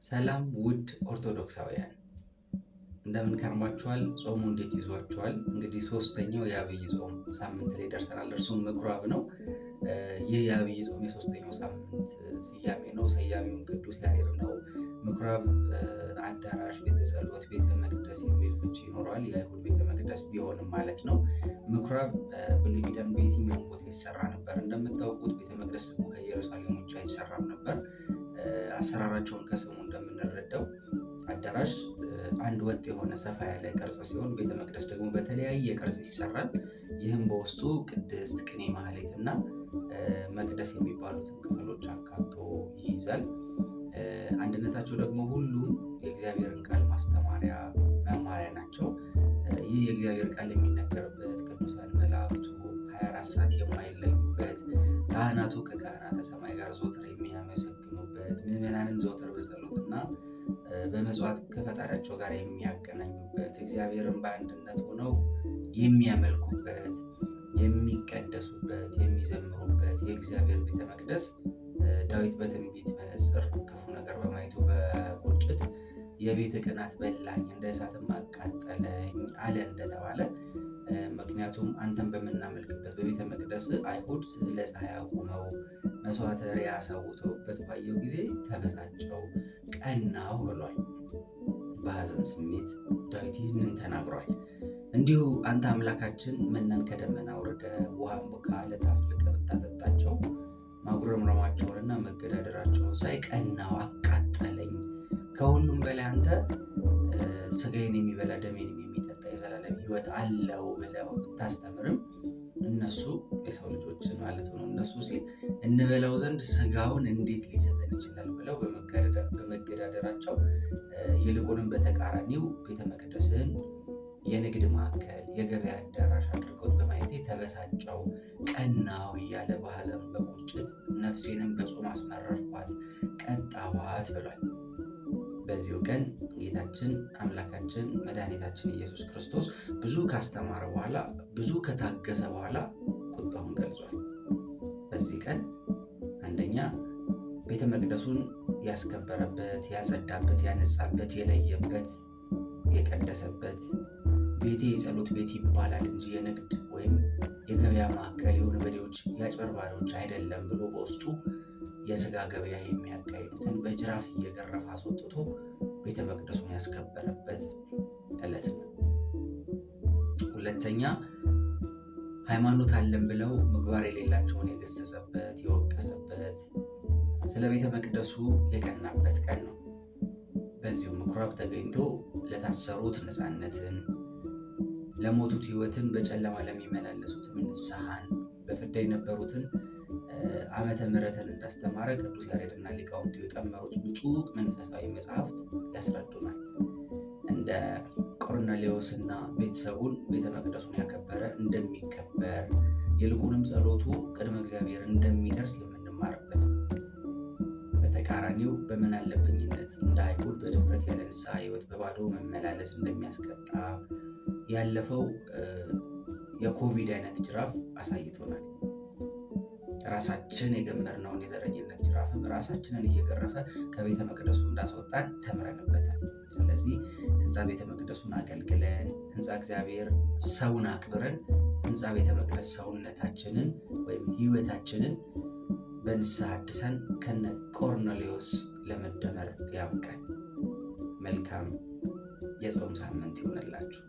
ሰላም ውድ ኦርቶዶክሳውያን እንደምን ከርማችኋል? ጾሙ እንዴት ይዟችኋል? እንግዲህ ሶስተኛው የአብይ ጾም ሳምንት ላይ ደርሰናል። እርሱም ምኩራብ ነው። ይህ የአብይ ጾም የሶስተኛው ሳምንት ስያሜ ነው። ሰያሚውን ቅዱስ ያሬድ ነው። ምኩራብ አዳራሽ፣ ቤተ ጸሎት፣ ቤተ መቅደስ የሚል ፍቺ ይኖረዋል። የአይሁድ ቤተ መቅደስ ቢሆንም ማለት ነው። ምኩራብ ብሉይ ኪዳን በየትኛውም ቦታ ይሰራ ነበር። እንደምታውቁት ቤተ መቅደስ ደግሞ ከኢየሩሳሌም ውጭ አይሰራም ነበር። አሰራራቸውን ከስሙ እንደምንረዳው አዳራሽ አንድ ወጥ የሆነ ሰፋ ያለ ቅርጽ ሲሆን ቤተ መቅደስ ደግሞ በተለያየ ቅርጽ ይሰራል። ይህም በውስጡ ቅድስት፣ ቅኔ ማህሌት እና መቅደስ የሚባሉትን ክፍሎች አካቶ ይይዛል። አንድነታቸው ደግሞ ሁሉም የእግዚአብሔርን ቃል ማስተማሪያ መማሪያ ናቸው። ይህ የእግዚአብሔር ቃል የሚነገርበት ቅዱሳን መላእክቱ 24 ሰዓት የማይለዩበት፣ ካህናቱ ከካህናተ ሰማይ ጋር ዘወትር የሚያመሰግኑበት፣ ምዕመናንን ዘወትር በጸሎትና በመጽዋት ከፈጣሪያቸው ጋር የሚያገናኙበት፣ እግዚአብሔርን በአንድነት ሆነው የሚያመልኩበት፣ የሚቀደሱበት፣ የሚዘምሩበት የእግዚአብሔር ቤተ መቅደስ ዳዊት በትንቢት መነጽር ክፉ ነገር በማየቱ በቁጭት የቤት ቅናት በላኝ እንደ እሳትም አቃጠለኝ አለ እንደተባለ፣ ምክንያቱም አንተን በምናመልክበት በቤተ መቅደስ አይሁድ ስዕለ ፀሐይ አቁመው መስዋዕተ ሪያ ሰውተውበት ባየው ጊዜ ተበሳጨው፣ ቀናው ብሏል። በሐዘን ስሜት ዳዊት ይህንን ተናግሯል። እንዲሁ አንተ አምላካችን መናን ከደመና አውርደ ውሃን ከዓለት አፍልቀ ብታጠጣቸው ማጉረምረማቸውንና መገዳደራቸውን ሳይ ቀናው፣ አቃጠለኝ። ከሁሉም በላይ አንተ ስጋዬን የሚበላ ደሜን የሚጠጣ የዘላለም ሕይወት አለው ብለው ብታስተምርም እነሱ የሰው ልጆችን ማለት ነው። እነሱ ሲል እንበላው ዘንድ ስጋውን እንዴት ሊሰጠን ይችላል ብለው በመገዳደራቸው ይልቁንም በተቃራኒው ቤተ መቅደስን የንግድ ማዕከል፣ የገበያ አዳራሽ አድርገውት በማየቴ ተበሳጨው፣ ቀናው እያለ በሐዘን በቁጭት ነፍሴንም በጾም አስመረርኳት፣ ቀጣዋት ብሏል። በዚሁ ቀን ጌታችን አምላካችን መድኃኒታችን ኢየሱስ ክርስቶስ ብዙ ካስተማረ በኋላ ብዙ ከታገሰ በኋላ ቁጣውን ገልጿል። በዚህ ቀን አንደኛ ቤተ መቅደሱን ያስከበረበት፣ ያጸዳበት፣ ያነጻበት፣ የለየበት፣ የቀደሰበት ቤቴ የጸሎት ቤት ይባላል እንጂ የንግድ ወይም የገበያ ማዕከል የወንበዴዎች የአጭበርባሪዎች አይደለም ብሎ በውስጡ የስጋ ገበያ የሚያካሂዱትን በጅራፍ እየገረፈ አስወጥቶ ቤተ መቅደሱን ያስከበረበት ዕለት ነው። ሁለተኛ ሃይማኖት አለን ብለው ምግባር የሌላቸውን የገሰጸበት፣ የወቀሰበት፣ ስለ ቤተ መቅደሱ የቀናበት ቀን ነው። በዚሁ ምኩራብ ተገኝቶ ለታሰሩት ነፃነትን፣ ለሞቱት ሕይወትን፣ በጨለማ ለሚመላለሱትም ንስሐን፣ በፍዳ የነበሩትን ዓመተ ምሕረትን እንዳስተማረ ቅዱስ ያሬድና ሊቃውንቱ የቀመሩት ብጡቅ መንፈሳዊ መጽሐፍት ያስረዱናል። እንደ ቆርኔሌዎስና ቤተሰቡን ቤተ መቅደሱን ያከበረ እንደሚከበር፣ ይልቁንም ጸሎቱ ቅድመ እግዚአብሔር እንደሚደርስ የምንማርበት ነው። በተቃራኒው በምን አለብኝነት እንደ አይሁድ በድፍረት ያለ ንስሐ ሕይወት በባዶ መመላለስ እንደሚያስቀጣ ያለፈው የኮቪድ አይነት ጅራፍ አሳይቶናል። ራሳችን የገመርነውን የዘረኝነት ጅራፍም ራሳችንን እየገረፈ ከቤተ መቅደሱ እንዳስወጣን ተምረንበታል። ስለዚህ ሕንፃ ቤተ መቅደሱን አገልግለን፣ ሕንፃ እግዚአብሔር ሰውን አክብረን፣ ሕንፃ ቤተ መቅደስ ሰውነታችንን ወይም ሕይወታችንን በንስሐ አድሰን ከነ ቆርኔሌዎስ ለመደመር ያብቃን። መልካም የጾም ሳምንት ይሆንላችሁ።